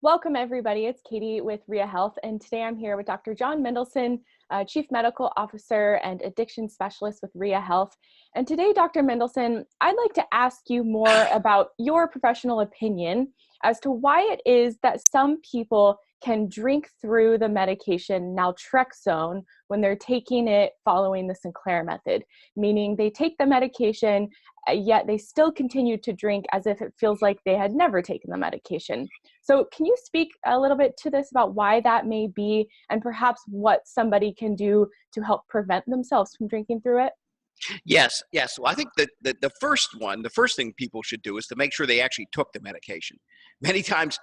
Welcome, everybody. It's Katie with Ria Health, and today I'm here with Dr. John Mendelson, Chief Medical Officer and Addiction Specialist with Ria Health. And today, Dr. Mendelson, I'd like to ask you more about your professional opinion as to why it is that some people can drink through the medication Naltrexone when they're taking it following the Sinclair Method, meaning they take the medication, yet they still continue to drink as if it feels like they had never taken the medication. So can you speak a little bit to this about why that may be and perhaps what somebody can do to help prevent themselves from drinking through it? Yes. Well, I think that the first thing people should do is to make sure they actually took the medication. Many times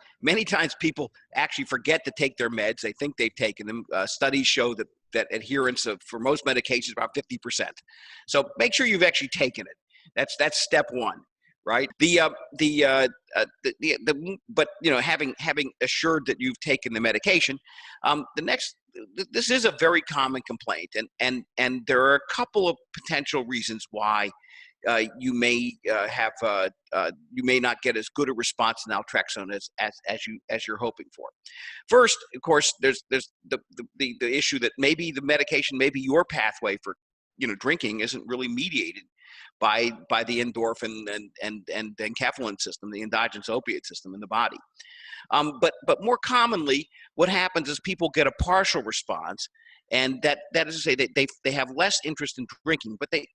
people actually forget to take their meds. They think they've taken them. Studies show that adherence for most medications is about 50%. So make sure you've actually taken it. That's step one, right? But having assured that you've taken the medication, this is a very common complaint, and there are a couple of potential reasons why you may not get as good a response to naltrexone as you're hoping for. First, of course, there's the issue that maybe the medication, maybe your pathway for drinking isn't really mediated by the endorphin and enkephalin system, the endogenous opiate system in the body. But more commonly, what happens is people get a partial response, and that is to say they have less interest in drinking, but they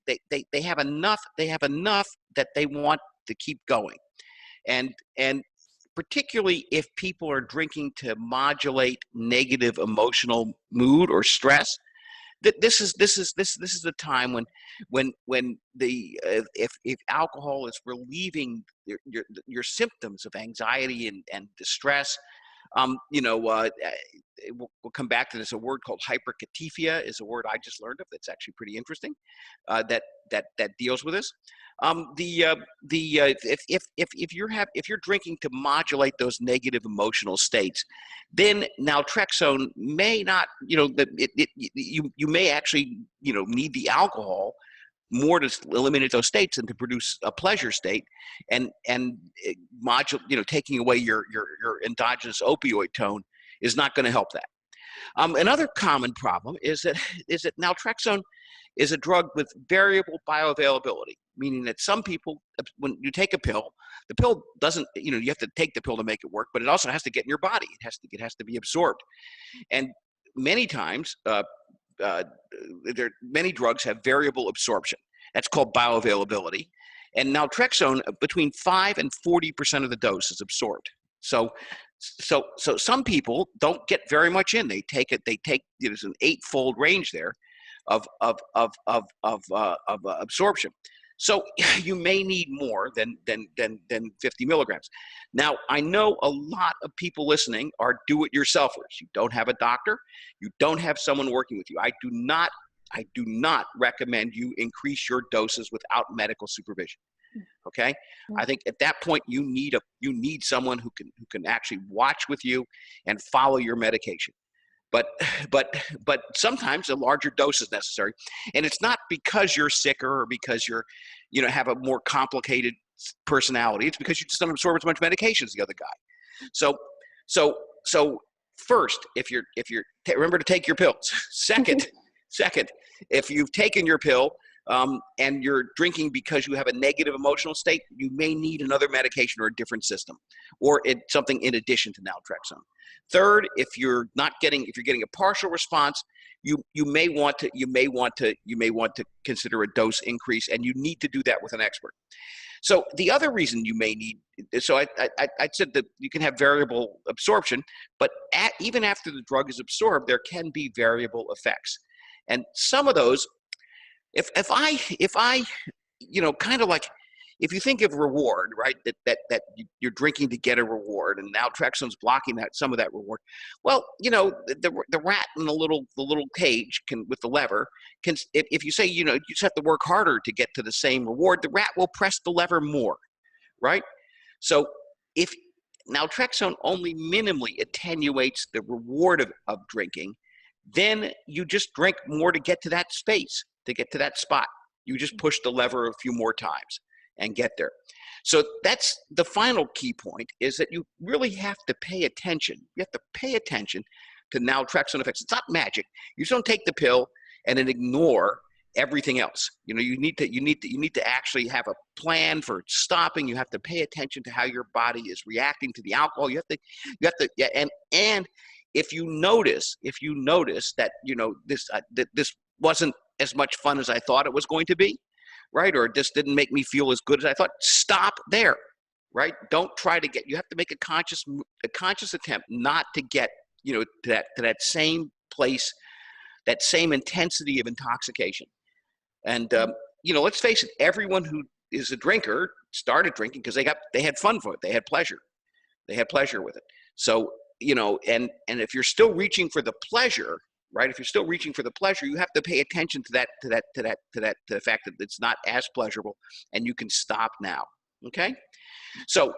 have enough that they want to keep going, and particularly if people are drinking to modulate negative emotional mood or stress. This is the time when if alcohol is relieving your symptoms of anxiety and distress, we'll come back to this. A word called hyperkatifia is a word I just learned of that's actually pretty interesting, that deals with this. If you're drinking to modulate those negative emotional states, then naltrexone may not, you may actually need the alcohol more to eliminate those states and to produce a pleasure state, and modulate, taking away your endogenous opioid tone is not going to help that. Another common problem is that naltrexone is a drug with variable bioavailability, meaning that some people, when you take a pill, the pill doesn't, you have to take the pill to make it work, but it also has to get in your body. It has to be absorbed, and many times, many drugs have variable absorption. That's called bioavailability, and naltrexone, between 5 and 40% of the dose is absorbed. So some people don't get very much in. They take there's an 8-fold range there of absorption. So you may need more than 50 milligrams. Now, I know a lot of people listening are do-it-yourselfers. You don't have a doctor. You don't have someone working with you. I do not recommend you increase your doses without medical supervision. Okay, I think at that point you need someone who can actually watch with you and follow your medication. But sometimes a larger dose is necessary, and it's not because you're sicker or because you're have a more complicated personality. It's because you just don't absorb as much medication as the other guy. So first, remember to take your pills. Second, if you've taken your pill and you're drinking because you have a negative emotional state, you may need another medication or a different system, or something in addition to naltrexone. Third, if you're getting a partial response, you may want to consider a dose increase, and you need to do that with an expert. So the other reason you may need, so I said that you can have variable absorption, but even after the drug is absorbed, there can be variable effects, and some of those, if I kind of like, if you think of reward, right, that you're drinking to get a reward, and naltrexone's blocking some of that reward. Well, the rat in the little cage with the lever can, if you say you just have to work harder to get to the same reward, the rat will press the lever more, right? So if naltrexone only minimally attenuates the reward of drinking, then you just drink more to get to that space, to get to that spot. You just push the lever a few more times. and get there. So that's the final key point, is that you really have to pay attention. You have to pay attention to naltrexone effects. It's not magic. You just don't take the pill and then ignore everything else. You need to actually have a plan for stopping. You have to pay attention to how your body is reacting to the alcohol. You have to, and if you notice that, this wasn't as much fun as I thought it was going to be, right? Or it just didn't make me feel as good as I thought, stop there, right? Don't try to you have to make a conscious attempt not to get, to that same place, that same intensity of intoxication. And, let's face it, everyone who is a drinker started drinking because they had fun for it. They had pleasure. They had pleasure with it. So, and if you're still reaching for the pleasure, right? If you're still reaching for the pleasure, you have to pay attention to the fact that it's not as pleasurable, and you can stop now. Okay. So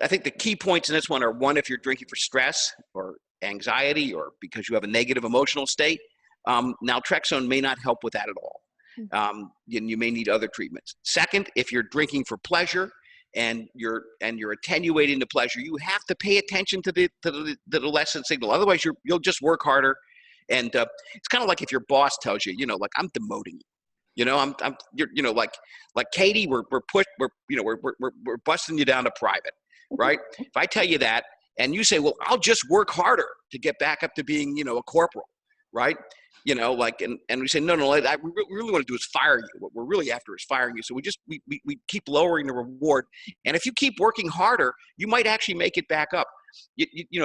I think the key points in this one are: one, if you're drinking for stress or anxiety or because you have a negative emotional state, naltrexone may not help with that at all. You may need other treatments. Second, if you're drinking for pleasure and you're attenuating the pleasure, you have to pay attention to the lesson signal. Otherwise, you'll just work harder. And it's kind of like if your boss tells you, like, I'm demoting you. Like Katie, we're busting you down to private, right? If I tell you that and you say, well, I'll just work harder to get back up to being, a corporal, right? And we say, no, what we really want to do is fire you. What we're really after is firing you. So we keep lowering the reward. And if you keep working harder, you might actually make it back up. If you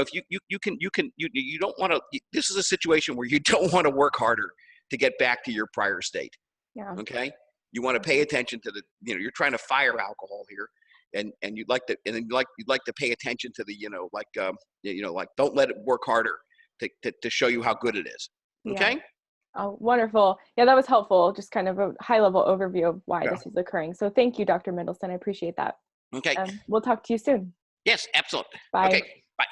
don't want to, this is a situation where you don't want to work harder to get back to your prior state. Yeah. Okay. You want to pay attention to you're trying to fire alcohol here. And you'd like to pay attention to the, don't let it work harder to show you how good it is. Okay. Yeah. Oh, wonderful. Yeah, that was helpful. Just kind of a high level overview of why this is occurring. So thank you, Dr. Mendelson. I appreciate that. Okay. We'll talk to you soon. Yes, absolutely. Bye. Okay. Bye.